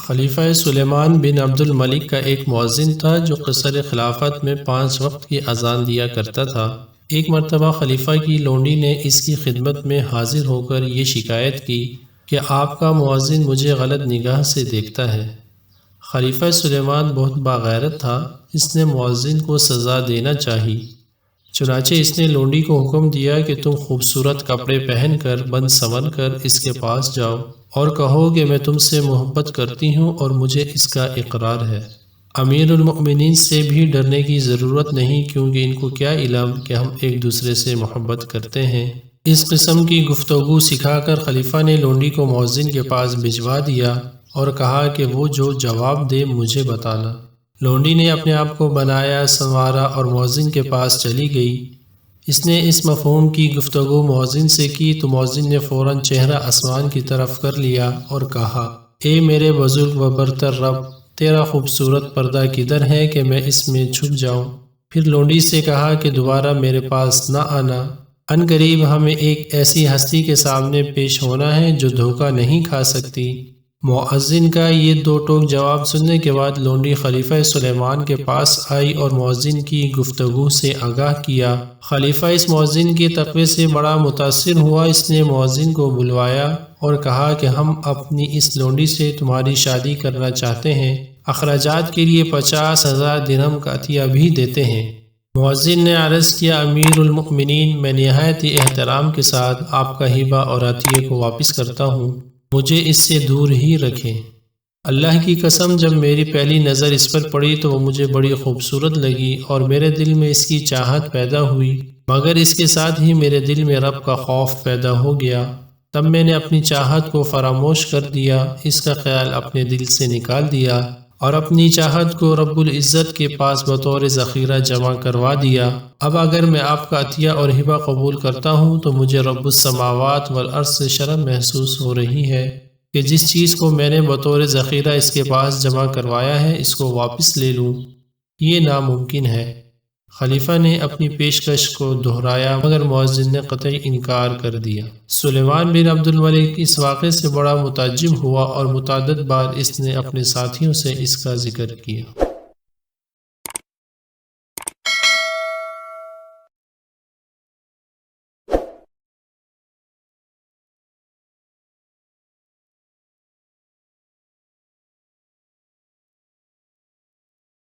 خلیفہ سلیمان بن عبد الملک کا ایک مؤذن تھا جو قصر خلافت میں 5 وقت کی اذان دیا کرتا تھا۔ ایک مرتبہ خلیفہ کی لونڈی نے اس کی خدمت میں حاضر ہو کر یہ شکایت کی کہ آپ کا مؤذن مجھے غلط نگاہ سے دیکھتا ہے۔ خلیفہ سلیمان بہت باغیرت تھا، اس نے مؤذن کو سزا دینا چاہی۔ چنانچہ اس نے لونڈی کو حکم دیا کہ تم خوبصورت کپڑے پہن کر بن سنور کر اس کے پاس جاؤ اور کہو کہ میں تم سے محبت کرتی ہوں اور مجھے اس کا اقرار ہے۔ امیر المؤمنین سے بھی ڈرنے کی ضرورت نہیں، کیونکہ ان کو کیا علم کہ ہم ایک دوسرے سے محبت کرتے ہیں۔ اس قسم کی گفتگو سکھا کر خلیفہ نے لونڈی کو مؤذن کے پاس بھجوا دیا اور کہا کہ وہ جو جواب دے مجھے بتانا۔ لونڈی نے اپنے آپ کو بنایا، سنوارا اور مؤذن کے پاس چلی گئی۔ اس نے اس مفہوم کی گفتگو مؤذن سے کی تو مؤذن نے فوراً چہرہ آسمان کی طرف کر لیا اور کہا، اے میرے بزرگ و برتر رب، تیرا خوبصورت پردہ کدھر ہے کہ میں اس میں چھپ جاؤں؟ پھر لونڈی سے کہا کہ دوبارہ میرے پاس نہ آنا، عن قریب ہمیں ایک ایسی ہستی کے سامنے پیش ہونا ہے جو دھوکہ نہیں کھا سکتی۔ مؤذن کا یہ 2 ٹوک جواب سننے کے بعد لونڈی خلیفہ سلیمان کے پاس آئی اور مؤذن کی گفتگو سے آگاہ کیا۔ خلیفہ اس مؤذن کے تقوی سے بڑا متاثر ہوا۔ اس نے مؤذن کو بلوایا اور کہا کہ ہم اپنی اس لونڈی سے تمہاری شادی کرنا چاہتے ہیں، اخراجات کے لیے 50,000 درہم کا عطیہ بھی دیتے ہیں۔ مؤذن نے عرض کیا، امیر المؤمنین، میں نہایت احترام کے ساتھ آپ کا ہبہ اور عطیے کو واپس کرتا ہوں، مجھے اس سے دور ہی رکھیں۔ اللہ کی قسم، جب میری پہلی نظر اس پر پڑی تو وہ مجھے بڑی خوبصورت لگی اور میرے دل میں اس کی چاہت پیدا ہوئی، مگر اس کے ساتھ ہی میرے دل میں رب کا خوف پیدا ہو گیا۔ تب میں نے اپنی چاہت کو فراموش کر دیا، اس کا خیال اپنے دل سے نکال دیا اور اپنی چاہت کو رب العزت کے پاس بطور ذخیرہ جمع کروا دیا۔ اب اگر میں آپ کا عطیہ اور ہبہ قبول کرتا ہوں تو مجھے رب السماوات والارض سے شرم محسوس ہو رہی ہے کہ جس چیز کو میں نے بطور ذخیرہ اس کے پاس جمع کروایا ہے اس کو واپس لے لوں، یہ ناممکن ہے۔ خلیفہ نے اپنی پیشکش کو دہرایا مگر مؤذن نے قطعی انکار کر دیا۔ سلیمان بن عبد الملک اس واقعے سے بڑا متعجب ہوا اور متعدد بار اس نے اپنے ساتھیوں سے اس کا ذکر کیا۔